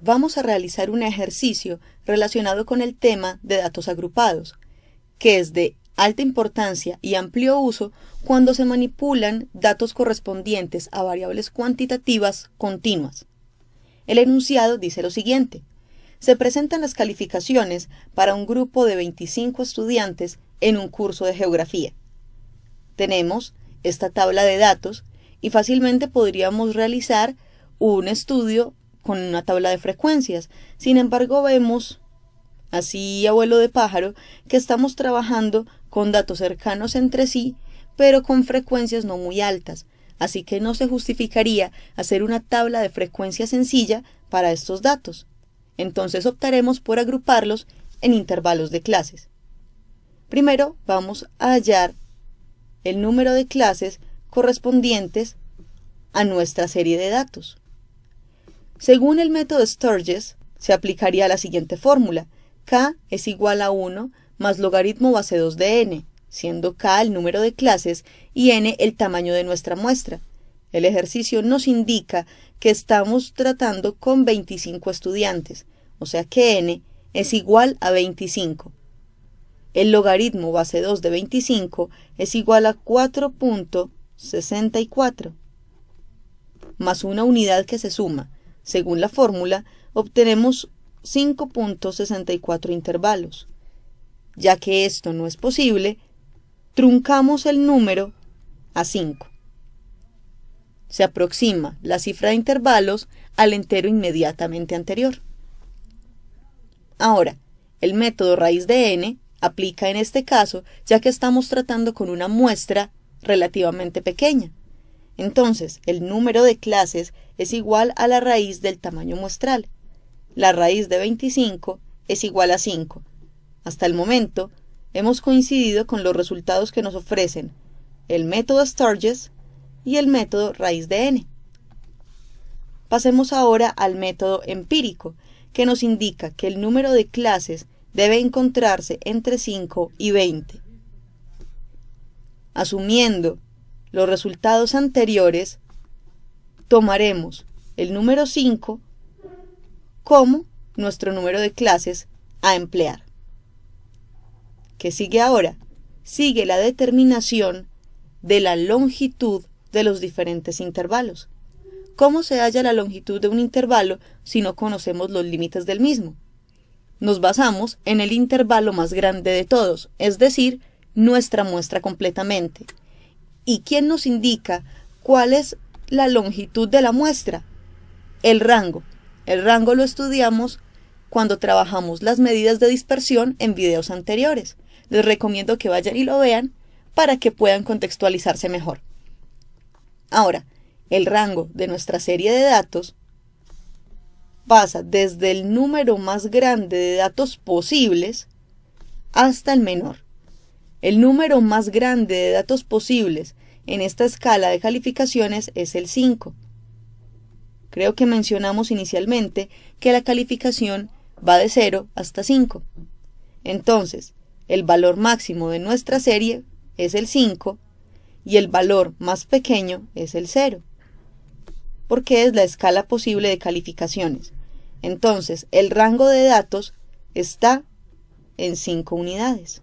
vamos a realizar un ejercicio relacionado con el tema de datos agrupados, que es de alta importancia y amplio uso cuando se manipulan datos correspondientes a variables cuantitativas continuas. El enunciado dice lo siguiente: se presentan las calificaciones para un grupo de 25 estudiantes en un curso de geografía. Tenemos esta tabla de datos y fácilmente podríamos realizar un estudio con una tabla de frecuencias. Sin embargo, vemos, así a vuelo de pájaro, que estamos trabajando con datos cercanos entre sí, pero con frecuencias no muy altas, así que no se justificaría hacer una tabla de frecuencia sencilla para estos datos. Entonces optaremos por agruparlos en intervalos de clases. Primero vamos a hallar el número de clases correspondientes a nuestra serie de datos. Según el método Sturges, se aplicaría la siguiente fórmula: k es igual a 1 más logaritmo base 2 de n, siendo k el número de clases y n el tamaño de nuestra muestra. El ejercicio nos indica que estamos tratando con 25 estudiantes, o sea que n es igual a 25. El logaritmo base 2 de 25 es igual a 4.64, más una unidad que se suma. Según la fórmula, obtenemos 5.64 intervalos. Ya que esto no es posible, truncamos el número a 5. Se aproxima la cifra de intervalos al entero inmediatamente anterior. Ahora, el método raíz de n aplica en este caso, ya que estamos tratando con una muestra relativamente pequeña. Entonces, el número de clases es igual a la raíz del tamaño muestral. La raíz de 25 es igual a 5. Hasta el momento, hemos coincidido con los resultados que nos ofrecen el método Sturges y el método raíz de n. Pasemos ahora al método empírico, que nos indica que el número de clases debe encontrarse entre 5 y 20. Asumiendo los resultados anteriores, tomaremos el número 5 como nuestro número de clases a emplear. ¿Qué sigue ahora? Sigue la determinación de la longitud de los diferentes intervalos. ¿Cómo se halla la longitud de un intervalo si no conocemos los límites del mismo? Nos basamos en el intervalo más grande de todos, es decir, nuestra muestra completamente. ¿Y quién nos indica cuál es la longitud de la muestra? El rango. El rango lo estudiamos cuando trabajamos las medidas de dispersión en videos anteriores. Les recomiendo que vayan y lo vean para que puedan contextualizarse mejor. Ahora, el rango de nuestra serie de datos pasa desde el número más grande de datos posibles hasta el menor. El número más grande de datos posibles en esta escala de calificaciones es el 5. Creo que mencionamos inicialmente que la calificación va de 0 hasta 5. Entonces, el valor máximo de nuestra serie es el 5 y el valor más pequeño es el 0, porque es la escala posible de calificaciones. Entonces, el rango de datos está en 5 unidades,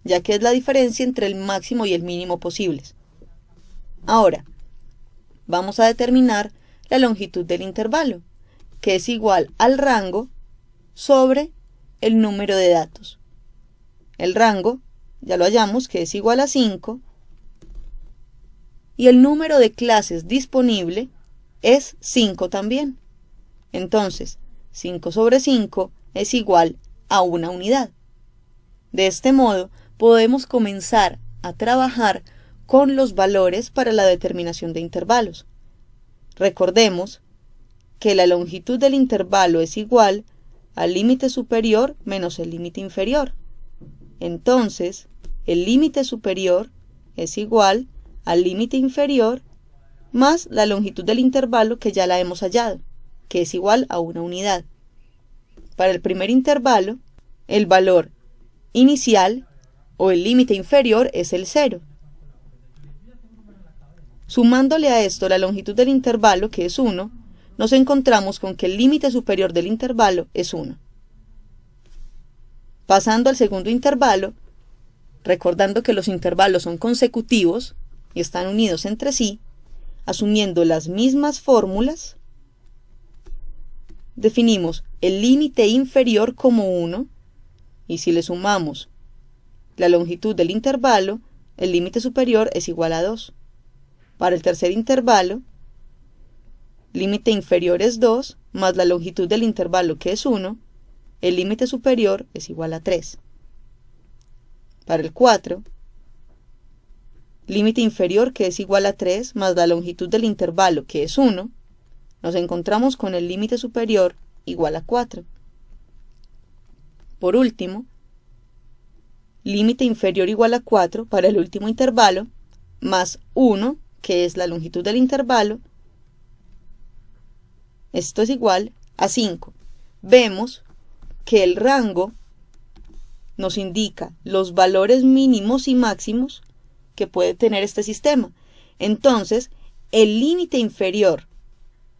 ya que es la diferencia entre el máximo y el mínimo posibles. Ahora, vamos a determinar la longitud del intervalo, que es igual al rango sobre el número de datos. El rango, ya lo hallamos, que es igual a 5, y el número de clases disponible es 5 también. Entonces, 5 sobre 5 es igual a una unidad. De este modo, podemos comenzar a trabajar con los valores para la determinación de intervalos. Recordemos que la longitud del intervalo es igual al límite superior menos el límite inferior. Entonces, el límite superior es igual al límite inferior más la longitud del intervalo que ya la hemos hallado, que es igual a una unidad. Para el primer intervalo, el valor inicial o el límite inferior es el 0. Sumándole a esto la longitud del intervalo, que es 1, nos encontramos con que el límite superior del intervalo es 1. Pasando al segundo intervalo, recordando que los intervalos son consecutivos y están unidos entre sí, asumiendo las mismas fórmulas, definimos el límite inferior como 1, y si le sumamos la longitud del intervalo, el límite superior es igual a 2. Para el tercer intervalo, límite inferior es 2, más la longitud del intervalo que es 1, el límite superior es igual a 3. Para el 4, límite inferior que es igual a 3, más la longitud del intervalo que es 1, nos encontramos con el límite superior igual a 4. Por último, límite inferior igual a 4 para el último intervalo, más 1, que es la longitud del intervalo. Esto es igual a 5. Vemos que el rango nos indica los valores mínimos y máximos que puede tener este sistema. Entonces, el límite inferior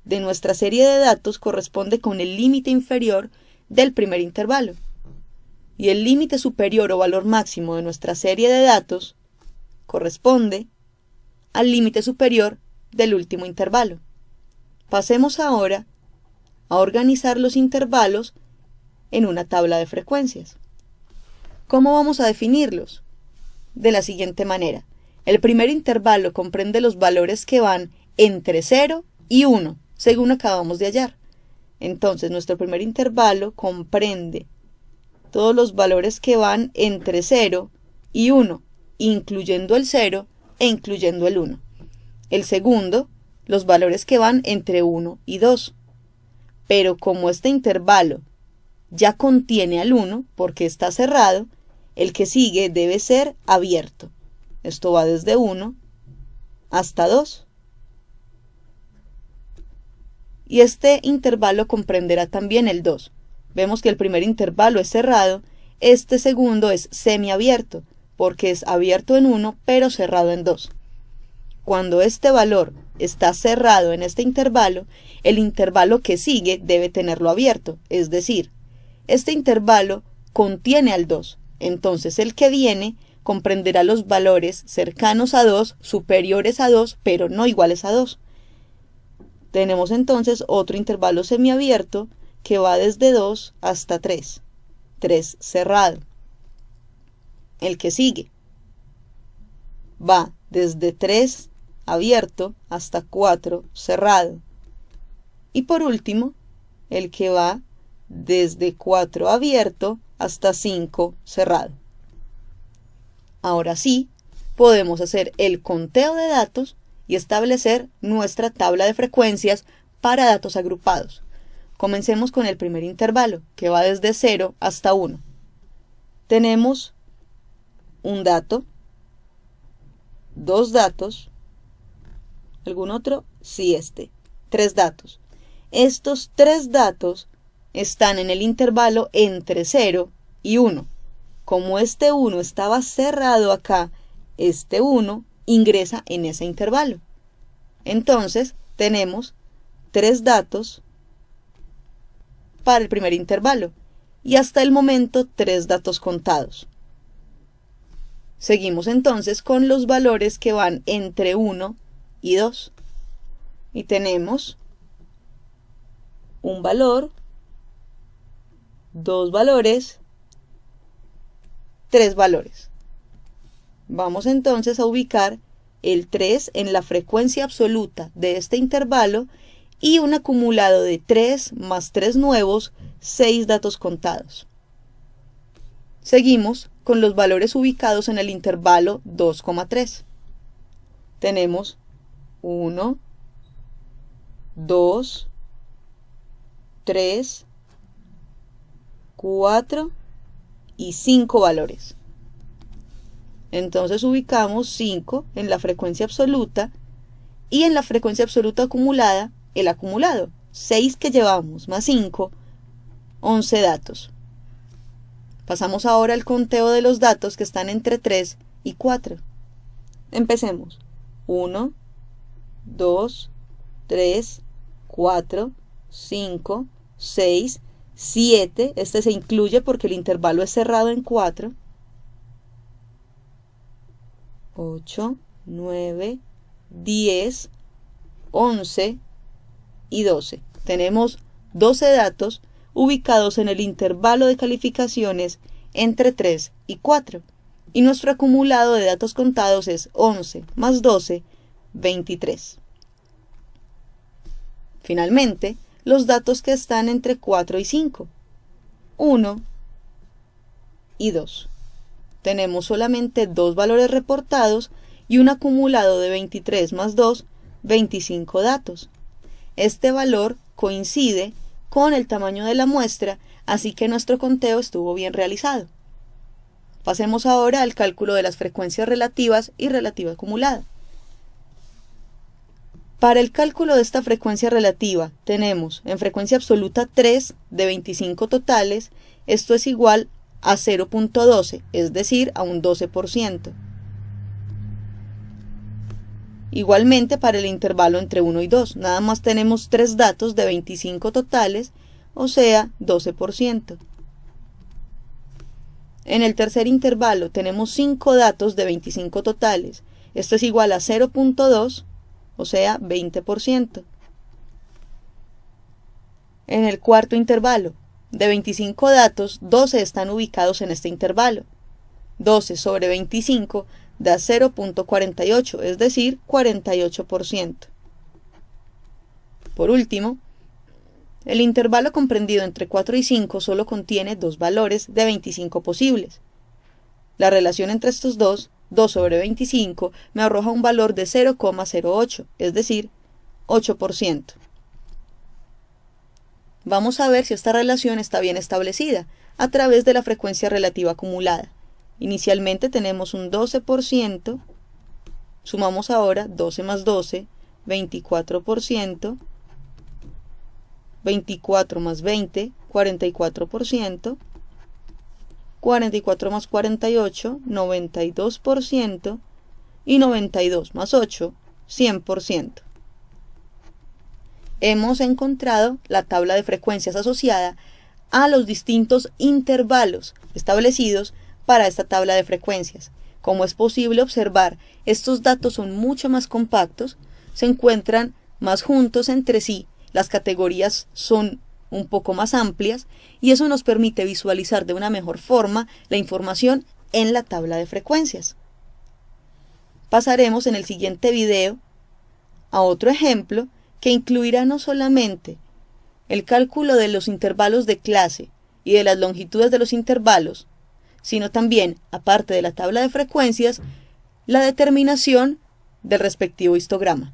de nuestra serie de datos corresponde con el límite inferior del primer intervalo. Y el límite superior o valor máximo de nuestra serie de datos corresponde al límite superior del último intervalo. Pasemos ahora a organizar los intervalos en una tabla de frecuencias. ¿Cómo vamos a definirlos? De la siguiente manera. El primer intervalo comprende los valores que van entre 0 y 1, según acabamos de hallar. Entonces, nuestro primer intervalo comprende todos los valores que van entre 0 y 1, incluyendo el 0 e incluyendo el 1. El segundo, los valores que van entre 1 y 2. Pero como este intervalo ya contiene al 1, porque está cerrado, el que sigue debe ser abierto. Esto va desde 1 hasta 2. Y este intervalo comprenderá también el 2. Vemos que el primer intervalo es cerrado, este segundo es semiabierto, porque es abierto en 1, pero cerrado en 2. Cuando este valor está cerrado en este intervalo, el intervalo que sigue debe tenerlo abierto, es decir, este intervalo contiene al 2, entonces el que viene comprenderá los valores cercanos a 2, superiores a 2, pero no iguales a 2. Tenemos entonces otro intervalo semiabierto que va desde 2 hasta 3, 3 cerrado. El que sigue va desde 3 abierto hasta 4 cerrado. Y por último, el que va desde 4 abierto hasta 5 cerrado. Ahora sí, podemos hacer el conteo de datos y establecer nuestra tabla de frecuencias para datos agrupados. Comencemos con el primer intervalo, que va desde 0 hasta 1. Tenemos un dato, dos datos, ¿algún otro? Sí, 3 datos. Estos 3 datos están en el intervalo entre 0 y 1. Como este 1 estaba cerrado acá, este 1 ingresa en ese intervalo. Entonces, tenemos 3 datos para el primer intervalo y hasta el momento 3 datos contados. Seguimos entonces con los valores que van entre 1 y 2. Y tenemos un valor, 2 valores, 3 valores. Vamos entonces a ubicar el 3 en la frecuencia absoluta de este intervalo y un acumulado de 3 más 3 nuevos, 6 datos contados. Seguimos con los valores ubicados en el intervalo 2,3. Tenemos 1, 2, 3, 4 y 5 valores. Entonces ubicamos 5 en la frecuencia absoluta y en la frecuencia absoluta acumulada el acumulado, 6 que llevamos más 5, 11 datos. Pasamos ahora al conteo de los datos que están entre 3 y 4. Empecemos. 1, 2, 3, 4, 5, 6, 7, este se incluye porque el intervalo es cerrado en 4, 8, 9, 10, 11 y 12. Tenemos 12 datos ubicados en el intervalo de calificaciones entre 3 y 4. Y nuestro acumulado de datos contados es 11 más 12, 23. Finalmente, los datos que están entre 4 y 5, 1 y 2. Tenemos solamente dos valores reportados y un acumulado de 23 más 2, 25 datos. Este valor coincide con el tamaño de la muestra, así que nuestro conteo estuvo bien realizado. Pasemos ahora al cálculo de las frecuencias relativas y relativa acumulada. Para el cálculo de esta frecuencia relativa tenemos en frecuencia absoluta 3 de 25 totales, esto es igual a 0.12, es decir, a un 12%. Igualmente para el intervalo entre 1 y 2, nada más tenemos 3 datos de 25 totales, o sea, 12%. En el tercer intervalo tenemos 5 datos de 25 totales, esto es igual a 0.2, o sea, 20%. En el cuarto intervalo, de 25 datos, 12 están ubicados en este intervalo. 12 sobre 25 da 0.48, es decir, 48%. Por último, el intervalo comprendido entre 4 y 5 solo contiene dos valores de 25 posibles. La relación entre estos dos, 2 sobre 25, me arroja un valor de 0,08, es decir, 8%. Vamos a ver si esta relación está bien establecida a través de la frecuencia relativa acumulada. Inicialmente tenemos un 12%, sumamos ahora 12 más 12, 24%, 24 más 20, 44%, 44 más 48, 92%, y 92 más 8, 100%. Hemos encontrado la tabla de frecuencias asociada a los distintos intervalos establecidos para esta tabla de frecuencias. Como es posible observar, estos datos son mucho más compactos, se encuentran más juntos entre sí, las categorías son un poco más amplias y eso nos permite visualizar de una mejor forma la información en la tabla de frecuencias. Pasaremos en el siguiente video a otro ejemplo que incluirá no solamente el cálculo de los intervalos de clase y de las longitudes de los intervalos, sino también, aparte de la tabla de frecuencias, la determinación del respectivo histograma.